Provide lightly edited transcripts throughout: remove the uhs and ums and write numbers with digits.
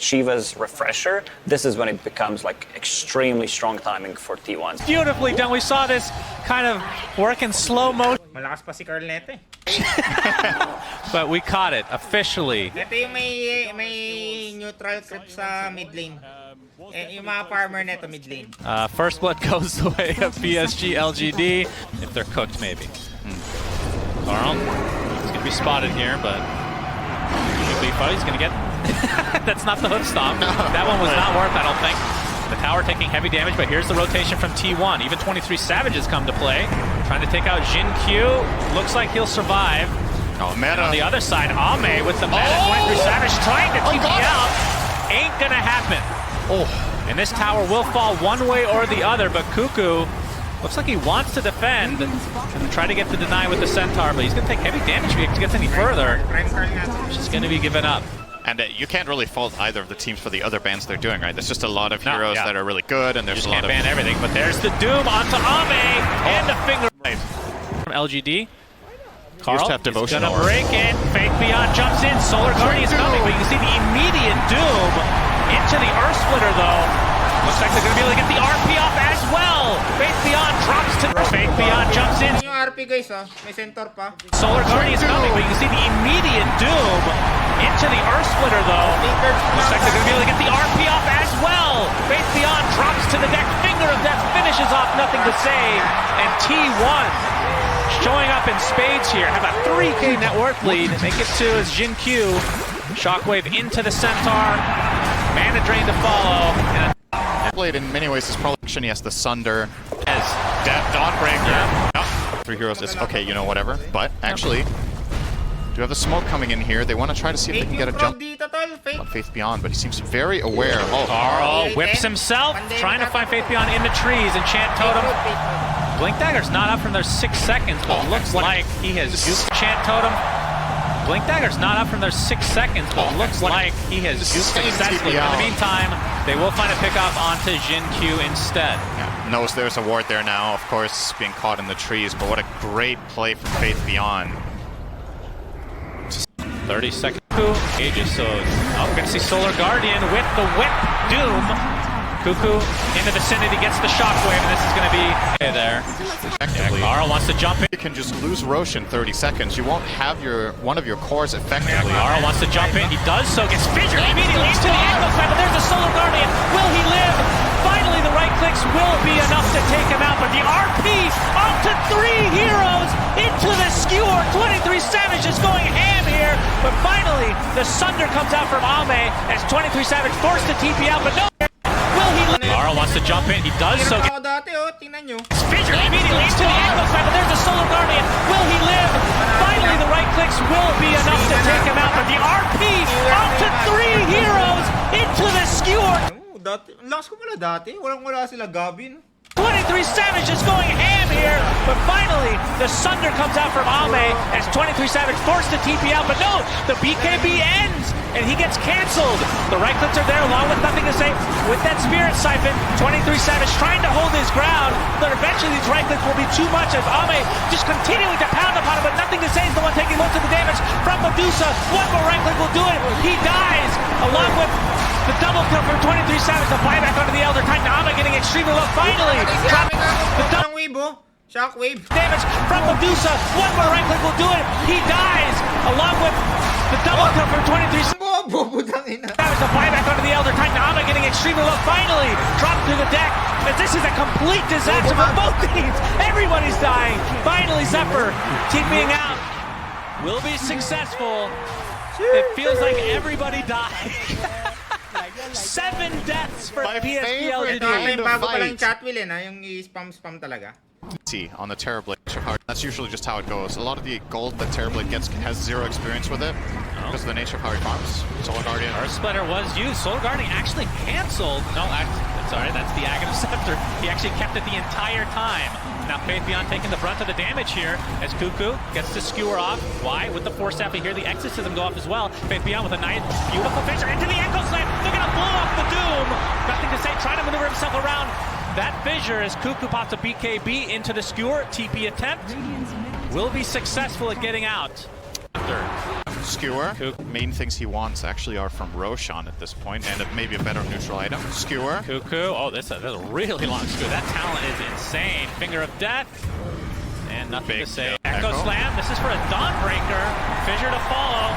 Shiva's refresher, this is when it becomes like extremely strong timing for T1. Beautifully done. We saw this kind of work in slow motion. Malakas pa si Carl neto eh. But we caught it officially. Ito yung may neutral creep sa mid lane. Yung mga farmer neto mid lane. First blood goes the way of PSG LGD. If they're cooked, maybe. Carl, he's going to be spotted here, but he's going to get... That's not the hook stop. That one was not worth, I don't think. The tower taking heavy damage, but here's the rotation from T1. Even 23 Savages come to play. Trying to take out Q. Looks like he'll survive. Oh, meta. And on the other side, Ame with the meta. 23 Savage trying to TP out. Ain't gonna happen. Oh, and this tower will fall one way or the other, but Kuku looks like he wants to defend and try to get the deny with the Centaur, but he's gonna take heavy damage if he gets any further. She's gonna be given up. And you can't really fault either of the teams for the other bans they're doing, right? There's just a lot of heroes that are really good, and there's a lot of... ban everything, but there's the Doom onto Ame, and the finger from LGD. Carl have is gonna break in, Faith Beyond jumps in, Solar Guardian is coming, but you can see the immediate Doom into the Earth Splitter though. Looks like they're gonna be able to get the RP off as well. Faith Beyond drops to the Faith Beyond jumps in. Yung RP guys may Centaur pa. Solar Guardian is coming, but you can see the immediate Doom into the Earth Splitter though. Looks like they're gonna be able to get the RP off as well. Faith Beyond drops to the deck, Finger of Death finishes off, nothing to save. And T1 showing up in spades here. Have a 3K net worth lead. Make it to as Q. Shockwave into the Centaur. Mana Drain to follow. And Blade in many ways is probably he has the Sunder. As Dawnbreaker. Yeah. 3 heroes is okay, you know, whatever. But actually, do have the smoke coming in here. They want to try to see if they can get a jump on Faith Beyond, but he seems very aware. Oh, Carl whips himself, trying to find Faith Beyond in the trees. Enchant Totem. Blink Dagger's not up from their 6 seconds, but looks like he has used Enchant Totem. Blink Dagger's not up from their 6 seconds, but looks like he has used successfully. In the meantime, they will find a pickoff onto Q instead. Yeah, knows there's a ward there now, of course, being caught in the trees, but what a great play from Faith Beyond. 30 seconds. Aegis, so we're going to see Solar Guardian with the whip. Doom. Kuku in the vicinity, gets the shockwave, and this is going to be there. Effectively. Carl wants to jump in. You can just lose Rosh in 30 seconds. You won't have one of your cores effectively. Carl wants to jump in. He does so. Gets fissured immediately into the ankle side, but there's a Solar Guardian. Will he live? Finally, the right clicks will be enough to take him out, but the RP onto 3 heroes into the skewer. 23 Savage is going ham here, but finally, the Sunder comes out from Ame as 23 Savage forced to TP out, but no. Carl wants to jump in. He does so. It's fissured immediately into the ankle side, but there's a Solar Guardian. Will he live? Finally, the right clicks will be enough to take him out, but the RP onto 3 heroes into the skewer. Lakas ko pala dati. Walang-wala sila Gabin. 23 Savage is going ham here, but finally the Sunder comes out from Ame as 23 Savage forced to TP out, but no, the BKB ends and he gets cancelled. The right clicks are there along with nothing to say. With that Spirit Siphon, 23 Savage trying to hold his ground, but eventually these right clicks will be too much as Ame just continuing to pound upon him, but nothing to say is the one taking most of the damage from Medusa. One more right click will do it. He dies along with the double kill from 23 Savage, the buyback onto the Elder Titan. Ame getting extremely low. Finally, dropping the double Shockwave damage from Medusa. One more right click will do it. He dies along with the double kill from 23 Savage, the buyback onto the Elder Titan. Ame getting extremely low. Finally, dropped to the deck. As this is a complete disaster for both teams. Everybody's dying. Finally, Zephyr TPing out will be successful. It feels like everybody died. 7 deaths for PSG LGD. Yung bago pa lang chat wheel yung i-spam talaga. On the Terrorblade. That's usually just how it goes. A lot of the gold that Terrorblade gets has 0 experience with it because of the nature of how he farms. Solar Guardian. Earth Splitter was used. Solar Guardian actually canceled. No, sorry, that's the Aghanim Scepter. He actually kept it the entire time. Now Faith Beyond taking the brunt of the damage here as Kuku gets to skewer off. Why? With the Force Staff, here the exorcism go off as well. Faith Beyond with a nice, beautiful fissure into the Echo Slam. They're gonna blow off the Doom. Nothing to say, trying to maneuver himself around that fissure as Kuku pops a BKB into the skewer. TP attempt will be successful at getting out. Skewer. Main things he wants actually are from Rosh at this point, and maybe a better neutral item. Skewer. Kuku. Oh, that's a really long skewer. That talent is insane. Finger of death. And nothing to say. Echo Slam. This is for a Dawnbreaker. Fissure to follow.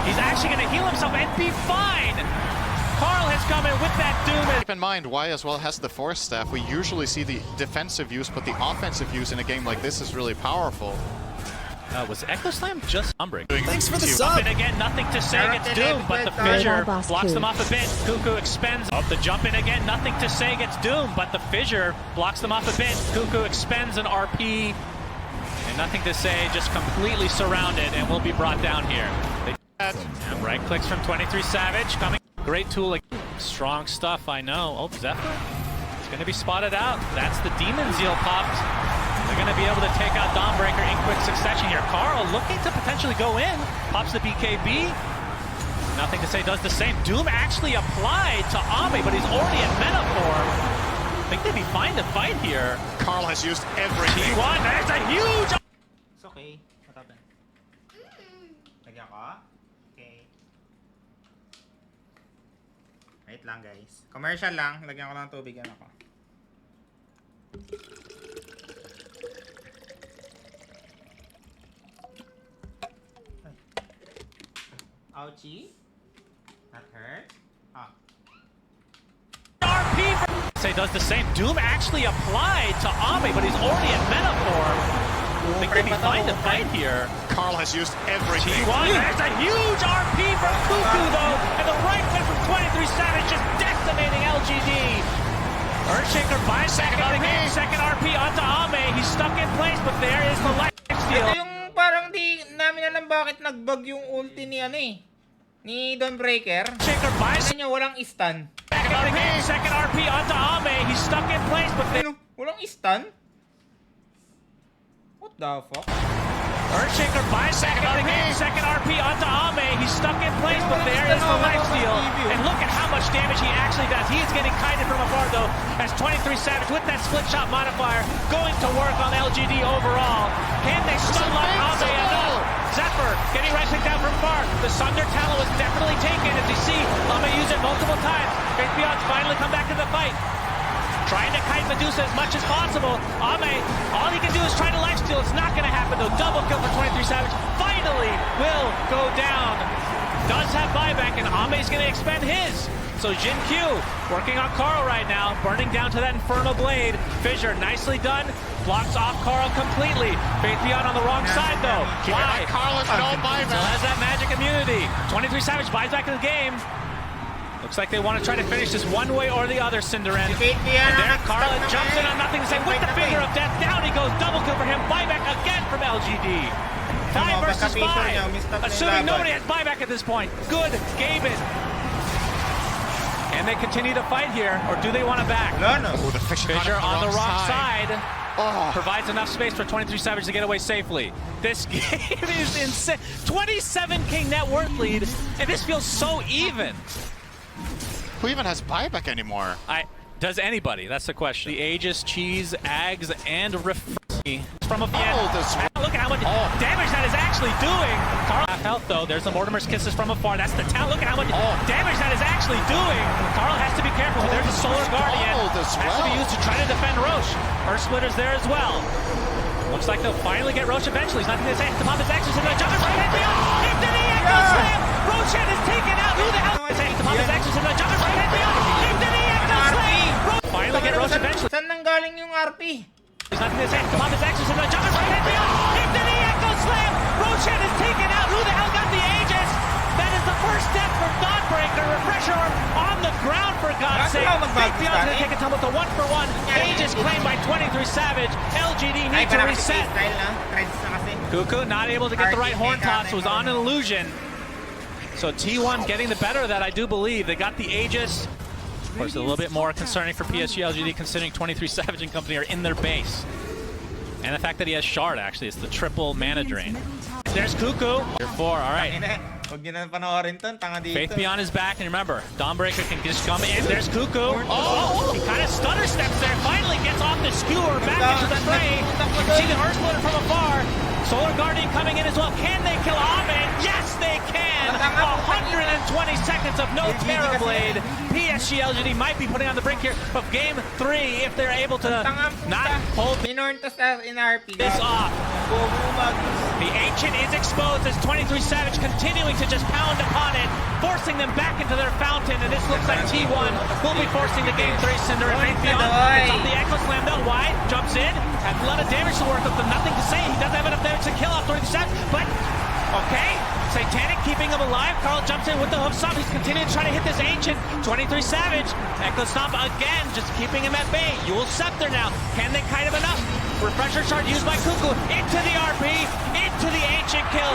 He's actually going to heal himself and be fine. Carl has come in with that Doom. Keep in mind, Y as well has the Force Staff. We usually see the defensive use, but the offensive use in a game like this is really powerful. Was Echo Slam just Umbring? Thanks for the sub! And again, nothing to say gets Doom, but the Fissure blocks them off a bit. Kuku expends. Oh, the jump in again, nothing to say gets Doom, but the Fissure blocks them off a bit. Kuku expends an RP. And nothing to say, just completely surrounded and will be brought down here. And right clicks from 23 Savage coming. Great tool. Strong stuff, I know. Oh, Zephyr. It's going to be spotted out. That's the Demon Zeal popped. They're going to be able to take out Dawnbreaker in quick succession here. Carl looking to potentially go in. Pops the BKB. Nothing to say, does the same. Doom actually applied to Ame, but he's already in meta form. I think they'd be fine to fight here. Carl has used everything. T1, there's a huge... It's okay. What happened? Lagyan ko? Okay. Wait lang guys. Commercial lang. Lagyan ko lang tubig. Yan ako. Ouchie. That hurt. Ah. RP say does the same. Doom actually applied to Ame, but he's already in meta form. I think they'd be fine to fight here. Carl has used everything. T1, there's a huge RP from Kuku though, and the right click from 23 Savage just decimating LGD. Earthshaker buys second RP onto Ame. He's stuck in place, but there is the life steal. Ito yung parang di namin alam bakit nagbag yung ulti ni ano eh. Ni Dawnbreaker. Shaker buys Ano nyo, walang stun. second RP onto Ame. He's stuck in place, but there... Ano? Walang stun? What the fuck? Earthshaker buys second RP onto Ame. He's stuck in place, but there is the life steal. And look at how much damage he actually does. He is getting kited from afar though, as 23 Savage with that split shot modifier going to work on LGD overall. Can they stun lock Ame enough? Zephyr getting right clicked out from far. The Sunder talent was definitely taken as you see Ame use it multiple times. Beyond's finally come back to the fight. Trying to kite Medusa as much as possible. Ame, all he can do is try to lifesteal. It's not going to happen though. Double kill for 23 Savage. Finally will go down. Does have buyback and Ame's going to expend his. So Jin Q working on Carl right now. Burning down to that Infernal Blade. Fissure nicely done. Blocks off Carl completely. Beyond on the wrong side though. Why? Carl has no buyback. Still has that magic immunity. 23 Savage buys back in the game. Looks like they want to try to finish this one way or the other, Cinderin. And there, Carl jumps in on nothing to say with the finger of death. Down he goes, double kill for him. Buyback again from LGD. 5 versus 5. Assuming nobody has buyback at this point. Good, Gaben. And they continue to fight here, or do they want to back? No. Oh, the Fissure on the wrong side. Oh. Provides enough space for 23 Savage to get away safely. This game is insane. 27k net worth lead, and this feels so even. Who even has buyback anymore? Does anybody? That's the question. The Aegis, Cheese, Ags, and Refree from a look at how much damage that is actually doing. Carl half health though. There's the Mortimer's Kisses from afar. That's the talent. Look at how much damage that is actually doing. Carl has to be careful. There's a Solar Guardian. Has to be used to try to defend Rosh. Earth Splitter's there as well. Looks like they'll finally get Rosh eventually. He's not going to say to pop his Exes and the jump right into the Echo Slam. Rosh is taken out. Who the hell is saying to pop his Exes and the jump right into the Echo Slam. Finally get Rosh eventually. Saan nanggaling yung RP? He's not going to say to pop his Exes and the jump right into the Echo Slam. Rosh is taken out. Who the hell got the Aegis? That is the first step for Dawnbreaker. Refresher on the ground for God's sake. Big Beyond's going to take a tumble to 1-for-1. Aegis claimed by 23 Savage. LGD need to reset. Kuku not able to get the right horn toss. Was on an illusion. So T1 getting the better of that, I do believe. They got the Aegis. Of course, a little bit more concerning for PSG LGD considering 23 Savage and company are in their base. And the fact that he has Shard, actually, it's the triple mana drain. There's Kuku. Tier 4, all right. Faith Beyond is back, and remember, Dawnbreaker can just come in. There's Kuku. Oh, he kind of stutter steps there. Finally gets off the skewer, back into the fray. You can see the Earth Splitter from afar. Solar Guardian coming in as well. Can they kill Ame? Yes, they 120 seconds of no Terror Blade. PSG LGD might be putting on the brink here of game 3 if they're able to not hold Minortas in RP. this off. The Ancient is exposed as 23 Savage continuing to just pound upon it, forcing them back into their fountain, and this looks like T1 will be forcing the game 3 Cinder and Raytheon. It's on the Echo Slam though, wide, jumps in, has a lot of damage to work with, but nothing to say. He doesn't have enough damage to kill off 23 Savage, but okay. Satanic keeping him alive. Carl jumps in with the hoof stomp. He's continuing to try to hit this Ancient. 23 Savage. Echo Stomp again, just keeping him at bay. Yule Scepter now. Can they kite him enough? Refresher shard used by Kuku. Into the RP. Into the Ancient kill.